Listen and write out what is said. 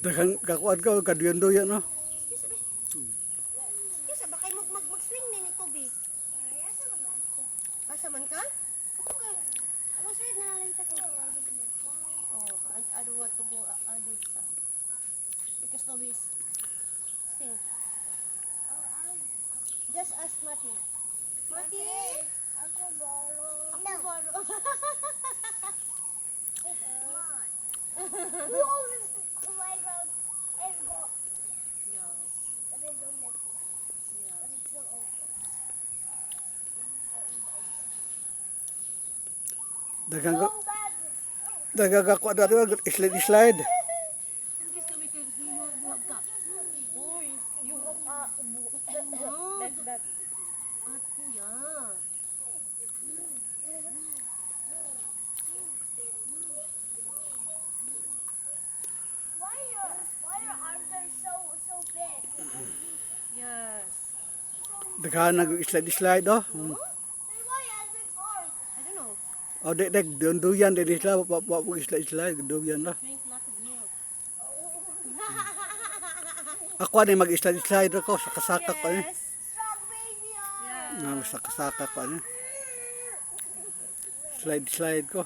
Daghang kakuan ka kaduyan-duyan no. Kisa ba kay mag-swing ni Toby? Asa man ka? Ako sir na lang ko. Oh, I don't want to go other side. Because Toby is sing. Just ask Mati. Mati, ako baro. Ako baro. Who owns the playground and go? Yes. And then don't let it. Yeah. And it's still open. Daghang Go back. daghang kakuan daw slide. Hindi sa weekend buhag ka. Uy, yung like that. At kuya. Why your arms are so big? Yes. Daghang nag-slide oh. Then why has big arms? I don't know. Oh, dek duyan din sila pa slide duyan na. Drink lot of milk. Ako ani mag-slide ko sa kasaka ko ni. Strong baby arms. Yeah. Sa kasaka ko ni. Slide ko.